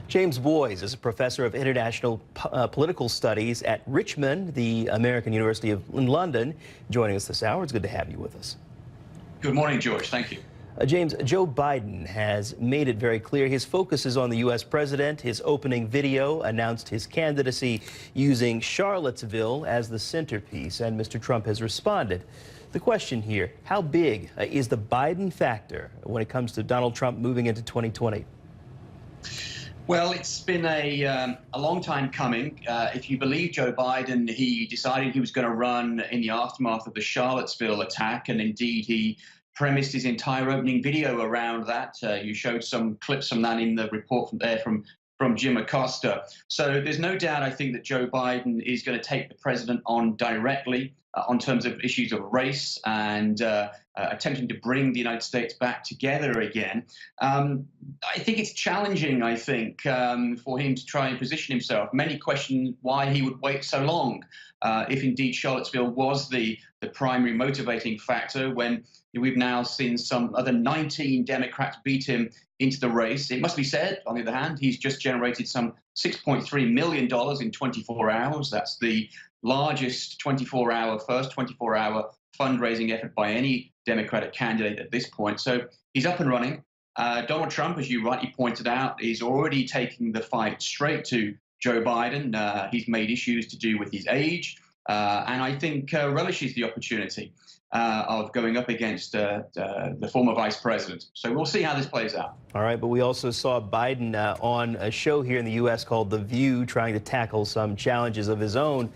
James Boyes is a professor of international political studies at Richmond, the American University in London, joining us this hour. It's good to have you with us. Good morning, George. Thank you. James, Joe Biden has made it very clear his focus is on the U.S. president. His opening video announced his candidacy using Charlottesville as the centerpiece, and Mr. Trump has responded. The question here, how big is the Biden factor when it comes to Donald Trump moving into 2020? Well, it's been a long time coming. If you believe Joe Biden, he decided he was going to run in the aftermath of the Charlottesville attack, and indeed he premised his entire opening video around that. You showed some clips from that in the report from Jim Acosta. So there's no doubt, I think, that Joe Biden is going to take the president on directly on terms of issues of race and attempting to bring the United States back together again. I think it's challenging, I think, for him to try and position himself. Many question why he would wait so long if indeed Charlottesville was the primary motivating factor, when we've now seen some other 19 Democrats beat him into the race. It must be said, on the other hand, he's just generated some $6.3 million in 24 hours. That's the largest first 24-hour fundraising effort by any Democratic candidate at this point. So he's up and running. Donald Trump, as you rightly pointed out, is already taking the fight straight to Joe Biden. He's made issues to do with his age, and I think relishes the opportunity of going up against the former vice president. So we'll see how this plays out. All right, but we also saw Biden on a show here in the U.S. called The View, trying to tackle some challenges of his own.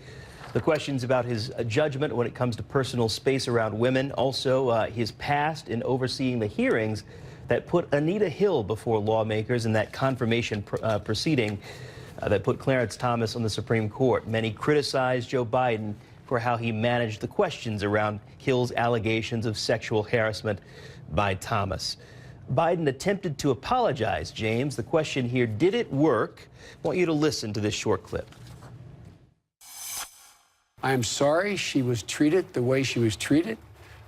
The questions about his judgment when it comes to personal space around women, also his past in overseeing the hearings that put Anita Hill before lawmakers in that confirmation proceeding that put Clarence Thomas on the Supreme Court. Many criticized Joe Biden for how he managed the questions around Hill's allegations of sexual harassment by Thomas. Biden attempted to apologize, James. The question here, did it work? I want you to listen to this short clip. I am sorry she was treated the way she was treated.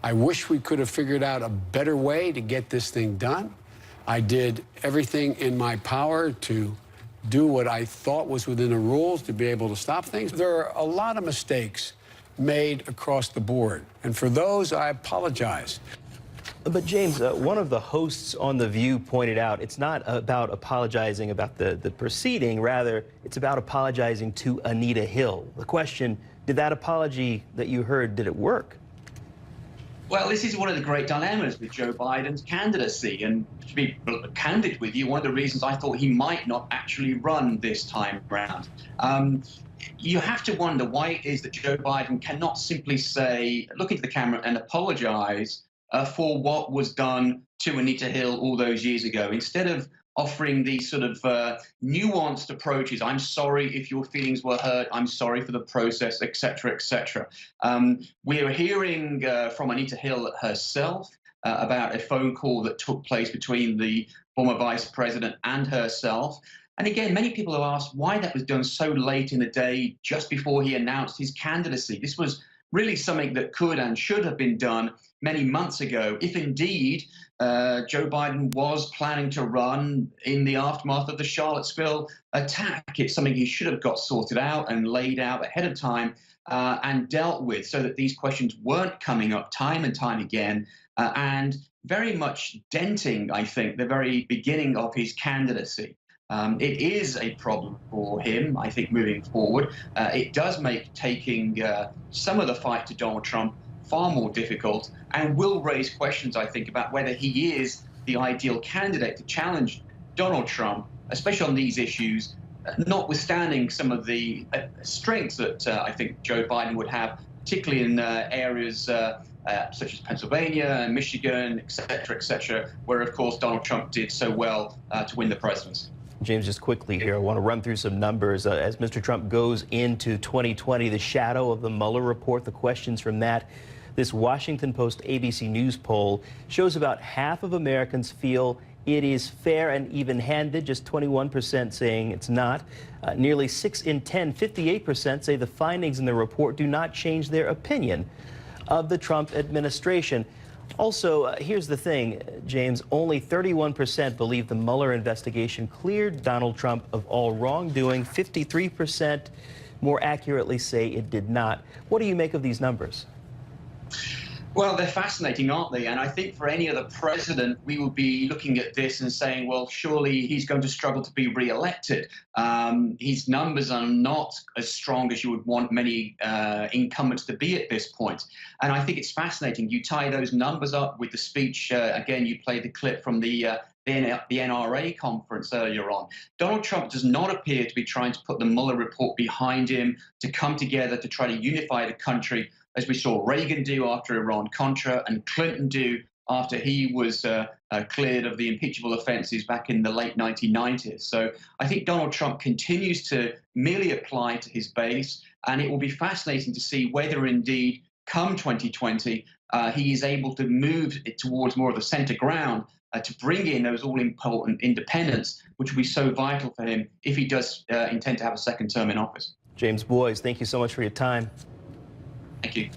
I wish we could have figured out a better way to get this thing done. I did everything in my power to do what I thought was within the rules to be able to stop things. There are a lot of mistakes made across the board, and for those, I apologize. But James, one of the hosts on The View pointed out it's not about apologizing about the proceeding, rather it's about apologizing to Anita Hill. The question, did that apology that you heard, did it work? Well, this is one of the great dilemmas with Joe Biden's candidacy. And to be candid with you, one of the reasons I thought he might not actually run this time around. You have to wonder why it is that Joe Biden cannot simply say, look into the camera and apologize for what was done to Anita Hill all those years ago, instead of offering these sort of nuanced approaches. I'm sorry if your feelings were hurt. I'm sorry for the process, et cetera, et cetera. We're hearing from Anita Hill herself about a phone call that took place between the former vice president and herself. And again, many people have asked why that was done so late in the day, just before he announced his candidacy. This was really something that could and should have been done many months ago, if indeed Joe Biden was planning to run in the aftermath of the Charlottesville attack. It's something he should have got sorted out and laid out ahead of time and dealt with, so that these questions weren't coming up time and time again and very much denting, I think, the very beginning of his candidacy. It is a problem for him, I think, moving forward. It does make taking some of the fight to Donald Trump far more difficult, and will raise questions, I think, about whether he is the ideal candidate to challenge Donald Trump, especially on these issues, notwithstanding some of the strengths that I think Joe Biden would have, particularly in areas such as Pennsylvania, Michigan, et cetera, where, of course, Donald Trump did so well to win the presidency. James, just quickly here, I want to run through some numbers. As Mr. Trump goes into 2020, the shadow of the Mueller report, the questions from that, this Washington Post ABC News poll shows about half of Americans feel it is fair and even-handed, just 21% saying it's not. Nearly 6 in 10, 58% say the findings in the report do not change their opinion of the Trump administration. Also, here's the thing, James, only 31% believe the Mueller investigation cleared Donald Trump of all wrongdoing. 53% more accurately say it did not. What do you make of these numbers? Well, they're fascinating, aren't they? And I think for any other president, we would be looking at this and saying, well, surely he's going to struggle to be re-elected. His numbers are not as strong as you would want many incumbents to be at this point. And I think it's fascinating. You tie those numbers up with the speech. Again, you played the clip from the NRA conference earlier on. Donald Trump does not appear to be trying to put the Mueller report behind him, to come together to try to unify the country, as we saw Reagan do after Iran-Contra and Clinton do after he was cleared of the impeachable offenses back in the late 1990s. So I think Donald Trump continues to merely apply to his base, and it will be fascinating to see whether indeed, come 2020, he is able to move it towards more of the center ground to bring in those all-important independents, which will be so vital for him if he does intend to have a second term in office. James Boyes, thank you so much for your time. Thank you.